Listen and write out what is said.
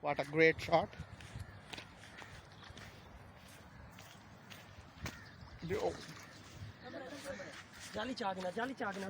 What a great shot.